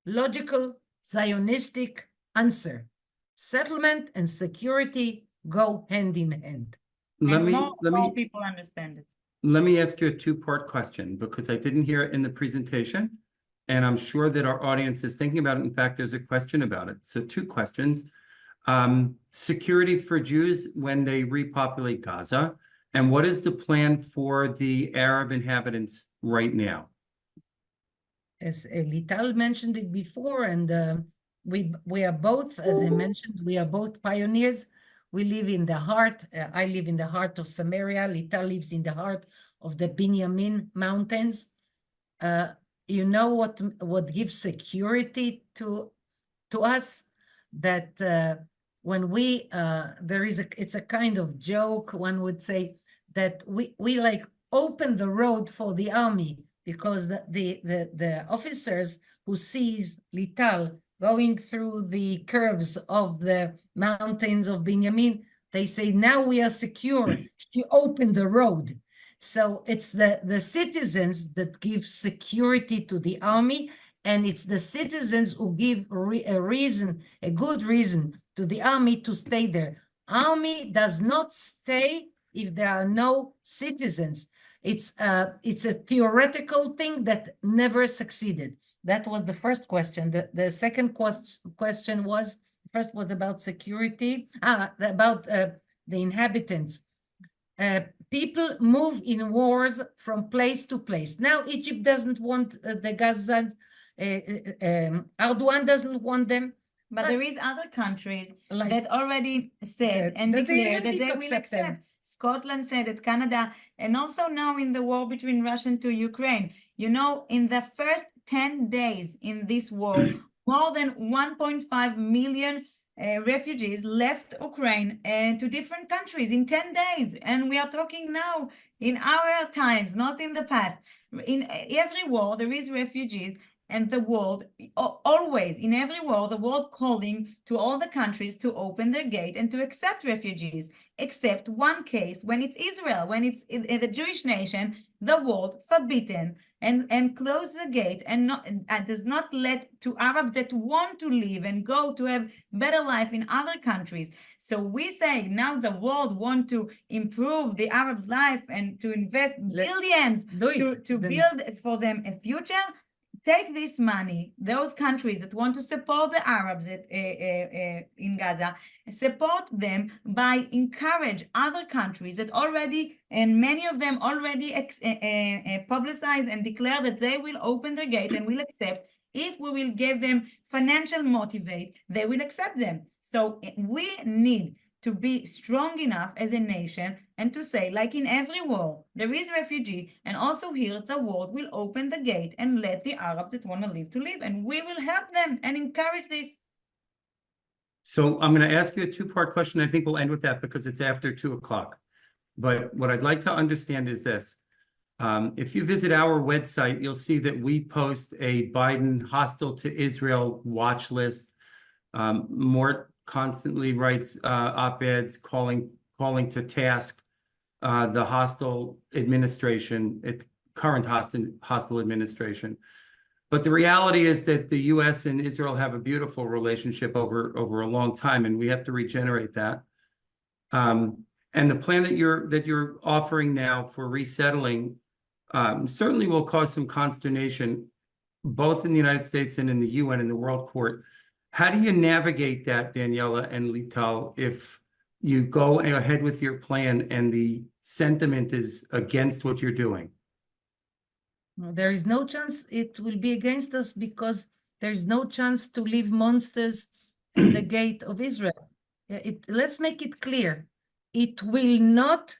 D: logical Zionistic answer. Settlement and security go hand in hand.
C: More people understand it.
A: Let me ask you a two-part question, because I didn't hear it in the presentation, and I'm sure that our audience is thinking about it. In fact, there's a question about it. So 2 questions. Security for Jews when they repopulate Gaza, and what is the plan for the Arab inhabitants right now?
D: As Lital mentioned it before, and we are both, as I mentioned, we are both pioneers. We live in the heart, I live in the heart of Samaria, Lital lives in the heart of the Binyamin Mountains. You know what gives security to us? That when we, it's a kind of joke, one would say, that we like open the road for the army, because the officers who sees Lital going through the curves of the mountains of Binyamin, they say, now we are secure. She opened the road. So it's the citizens that give security to the army, and it's the citizens who give a good reason to the army to stay there. Army does not stay if there are no citizens. It's a theoretical thing that never succeeded. That was the first question. The second question was, first was about security, about the inhabitants. People move in wars from place to place. Now, Egypt doesn't want the Gazans Erdogan doesn't want them.
C: But there is other countries
D: Like-
C: that already said
D: Yeah,
C: and
D: that they
C: declared that
D: ready
C: they
D: to
C: will
D: accept them.
C: accept. Scotland said it, Canada, and also now in the war between Russia and to Ukraine. You know, in the first 10 days in this war, more than 1.5 million refugees left Ukraine to different countries in 10 days. And we are talking now in our times, not in the past. In every war, there is refugees. And the world, always, in every war, the world calling to all the countries to open their gate and to accept refugees, except one case, when it's Israel, when it's in the Jewish nation, the world forbidden and close the gate and does not let to Arabs that want to leave and go to have better life in other countries. So we say now the world want to improve the Arabs' life and to invest billions to build for them a future. Take this money, those countries that want to support the Arabs in Gaza, support them by encourage other countries that already, and many of them already publicize and declare that they will open their gate and will accept. If we will give them financial motivate, they will accept them. So we need to be strong enough as a nation and to say, like in every war, there is refugee, and also here the world will open the gate and let the Arabs that want to live, and we will help them and encourage this.
A: So I'm going to ask you a two-part question. I think we'll end with that because it's after 2 o'clock. But what I'd like to understand is this. If you visit our website, you'll see that we post a Biden hostile to Israel watch list. Mort constantly writes op-eds calling to task the hostile administration, current hostile administration. But the reality is that the U.S. and Israel have a beautiful relationship over a long time, and we have to regenerate that. And the plan that you're offering now for resettling certainly will cause some consternation, both in the United States and in the UN and the World Court. How do you navigate that, Daniella and Lital, if you go ahead with your plan and the sentiment is against what you're doing?
D: There is no chance it will be against us because there is no chance to leave monsters in the gate of Israel. Let's make it clear. It will not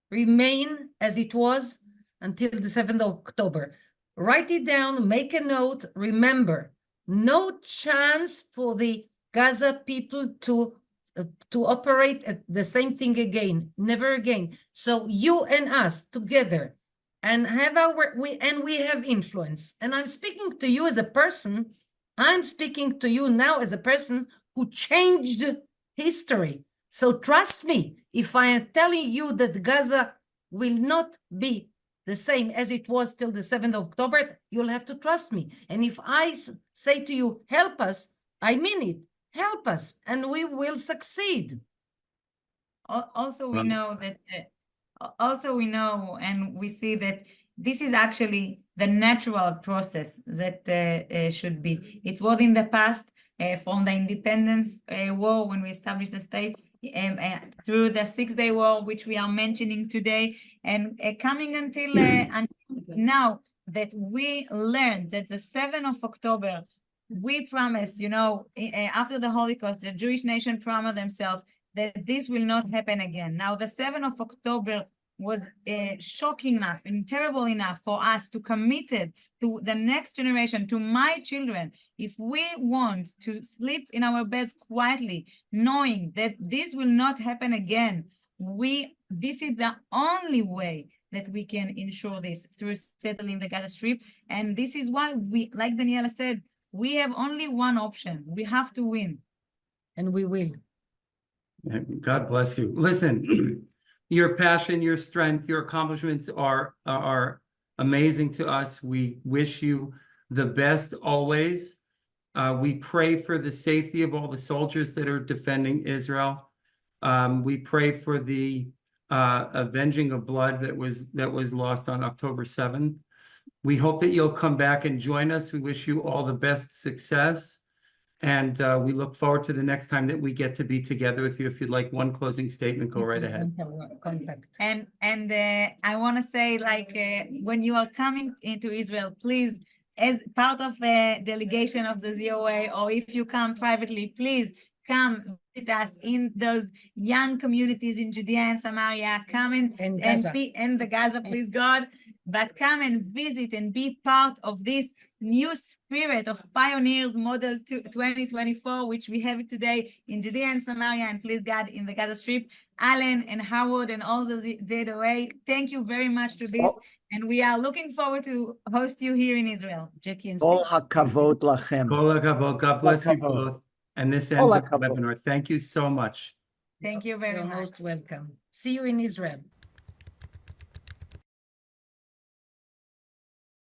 D: remain as it was until the 7th of October. Write it down, make a note, remember, no chance for the Gaza people to operate at the same thing again, never again. So you and us together and we have influence. And I'm speaking to you as a person. I'm speaking to you now as a person who changed history. So trust me, if I am telling you that Gaza will not be the same as it was till the 7th of October, you'll have to trust me. And if I say to you, help us, I mean it. Help us, and we will succeed.
C: Also, we know that. Also, we know and we see that this is actually the natural process that should be. It was in the past from the independence war when we established the state. Through the 6-day war, which we are mentioning today, and coming until now that we learned that the 7th of October, we promised, you know, after the Holocaust, the Jewish nation promised themselves that this will not happen again. Now, the 7th of October was shocking enough and terrible enough for us to commit it to the next generation, to my children. If we want to sleep in our beds quietly, knowing that this will not happen again, this is the only way that we can ensure this, through settling the Gaza Strip. And this is why we, like Daniella said, we have only one option. We have to win.
D: And we will.
A: God bless you. Listen, your passion, your strength, your accomplishments are amazing to us. We wish you the best always. We pray for the safety of all the soldiers that are defending Israel. We pray for the avenging of blood that was lost on October 7th. We hope that you'll come back and join us. We wish you all the best success. And we look forward to the next time that we get to be together with you. If you'd like one closing statement, go right ahead.
C: And I want to say, like, when you are coming into Israel, please as part of a delegation of the ZOA, or if you come privately, please come visit us in those young communities in Judea and Samaria. Come
D: And
C: and
D: Gaza.
C: be in the Gaza, please God, but come and visit and be part of this new spirit of Pioneers Model 2024, which we have today in Judea and Samaria, and please God in the Gaza Strip. Alan and Howard and all the ZOA, thank you very much to this, and we are looking forward to host you here in Israel.
D: Jackie and
B: Kol
D: Steve.
B: hakavod lachem.
A: Kol hakavod. God bless you
B: hakavod.
A: both. And this
B: Kol
A: ends the
B: hakavod.
A: webinar. Thank you so much.
C: Thank you very
D: You're
C: much.
D: most welcome. See you in Israel.